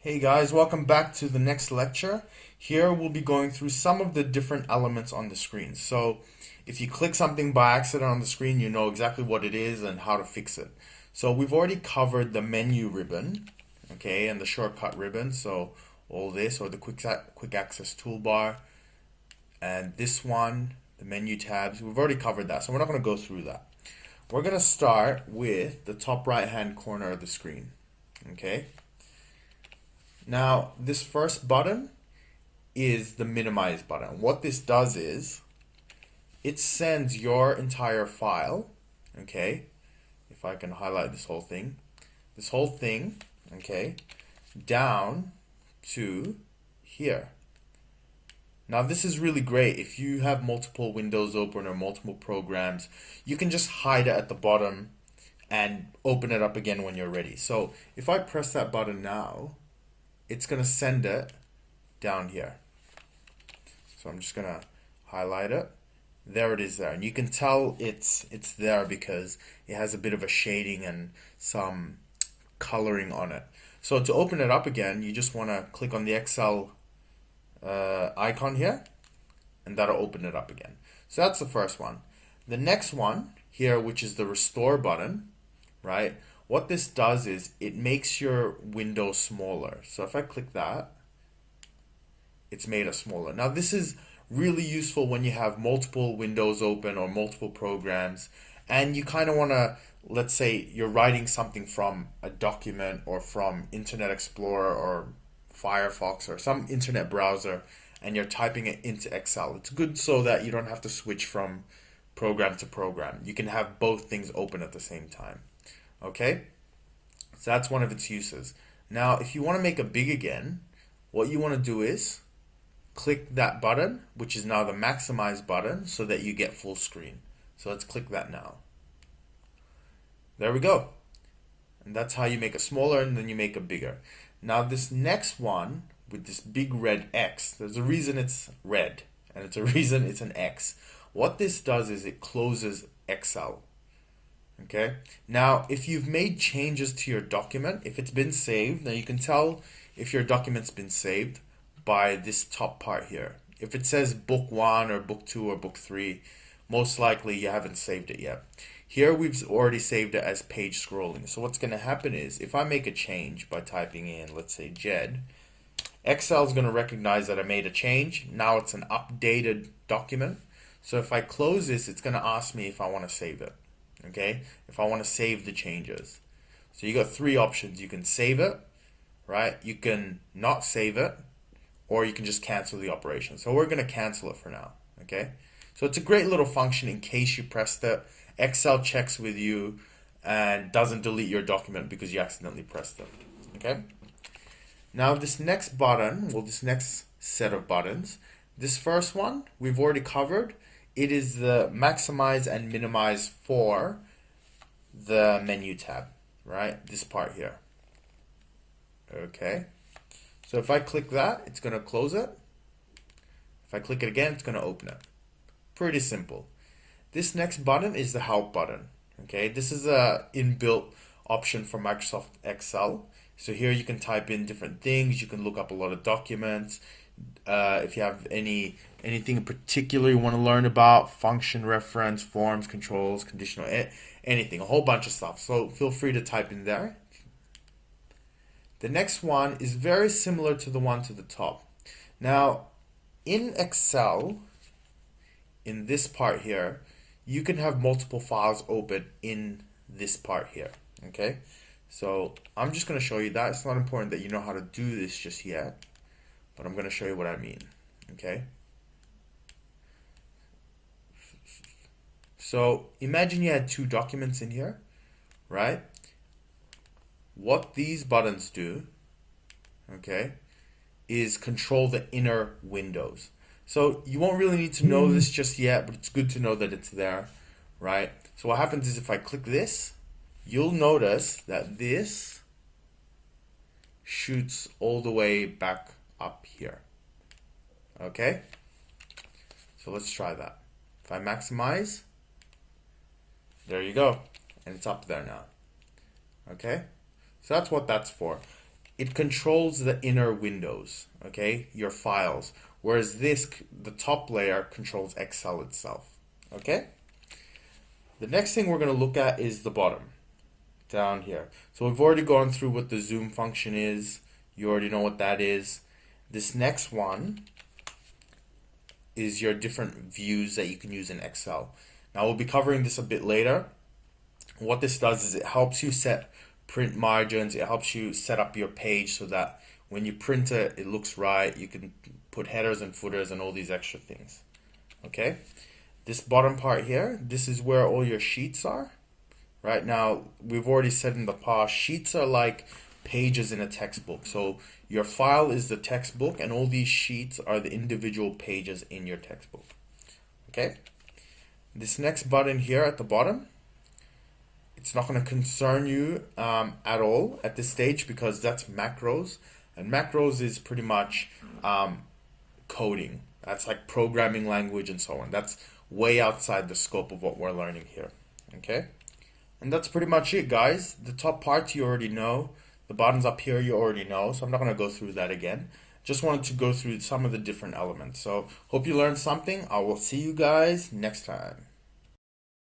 Hey guys, welcome back to the next lecture. Here we'll be going through some of the different elements on the screen. So if you click something by accident on the screen, you know exactly what it is and how to fix it. So we've already covered the menu ribbon, okay, and the shortcut ribbon. So all this, or the quick access toolbar, and this one, the menu tabs, we've already covered that. So we're not going to go through that. We're going to start with the top right hand corner of the screen, okay? Now, this first button is the minimize button. What this does is it sends your entire file, okay? If I can highlight this whole thing, okay, down to here. Now, this is really great. If you have multiple windows open or multiple programs, you can just hide it at the bottom and open it up again when you're ready. So if I press that button now, it's going to send it down here. So I'm just going to highlight it. There it is there. And you can tell it's there because it has a bit of a shading and some coloring on it. So to open it up again, you just want to click on the Excel icon here, and that'll open it up again. So that's the first one. The next one here, which is the restore button, right? What this does is it makes your window smaller. So if I click that, it's made it smaller. Now this is really useful when you have multiple windows open or multiple programs and you kind of want to, let's say you're writing something from a document or from Internet Explorer or Firefox or some internet browser and you're typing it into Excel. It's good so that you don't have to switch from program to program. You can have both things open at the same time. Okay, so that's one of its uses. Now, if you want to make it big again, what you want to do is click that button, which is now the maximize button, so that you get full screen. So let's click that now. There we go. And that's how you make it smaller and then you make it bigger. Now, this next one with this big red X, there's a reason it's red and it's a reason it's an X. What this does is it closes Excel. Okay, now if you've made changes to your document, if it's been saved, now you can tell if your document's been saved by this top part here. If it says book 1 or book 2 or book 3, most likely you haven't saved it yet. Here we've already saved it as page scrolling. So what's going to happen is if I make a change by typing in, let's say Jed, Excel is going to recognize that I made a change. Now it's an updated document. So if I close this, it's going to ask me if I want to save it. Okay, if I want to save the changes. So you got three options. You can save it, right? You can not save it, or you can just cancel the operation. So we're going to cancel it for now. Okay, so it's a great little function in case you pressed it. Excel checks with you and doesn't delete your document because you accidentally pressed it. Okay, now this next button, well, this next set of buttons, this first one we've already covered. It is the maximize and minimize for the menu tab, right? This part here. Okay. So if I click that, it's going to close it. If I click it again, it's going to open it. Pretty simple. This next button is the help button. Okay. This is a inbuilt option for Microsoft Excel. So here you can type in different things. You can look up a lot of documents. If you have anything in particular you want to learn about, function reference, forms, controls, conditional, anything, a whole bunch of stuff. So feel free to type in there. The next one is very similar to the one to the top. Now, in Excel, in this part here, you can have multiple files open in this part here. Okay, so I'm just going to show you that. It's not important that you know how to do this just yet, but I'm going to show you what I mean. Okay. So imagine you had two documents in here, right? What these buttons do, okay, is control the inner windows. So you won't really need to know this just yet, but it's good to know that it's there, right? So what happens is if I click this, you'll notice that this shoots all the way back up here. Okay, so let's try that. If I maximize, there you go, and it's up there now. Okay, so that's what that's for. it controls the inner windows, okay, your files, whereas this, the top layer, controls Excel itself, okay? The next thing we're going to look at is the bottom, down here. So we've already gone through what the zoom function is. You already know what that is. This next one is your different views that you can use in Excel. Now we'll be covering this a bit later. What this does is it helps you set print margins. It helps you set up your page so that when you print it, it looks right. You can put headers and footers and all these extra things. Okay? This bottom part here, this is where all your sheets are. Right now, we've already said in the past, sheets are like pages in a textbook. So your file is the textbook and all these sheets are the individual pages in your textbook. Okay? This next button here at the bottom, it's not going to concern you at all at this stage because that's macros. And macros is pretty much coding. That's like programming language and so on. That's way outside the scope of what we're learning here. Okay? And that's pretty much it, guys. The top parts you already know. The bottoms up here you already know. So I'm not going to go through that again. Just wanted to go through some of the different elements. So hope you learned something. I will see you guys next time.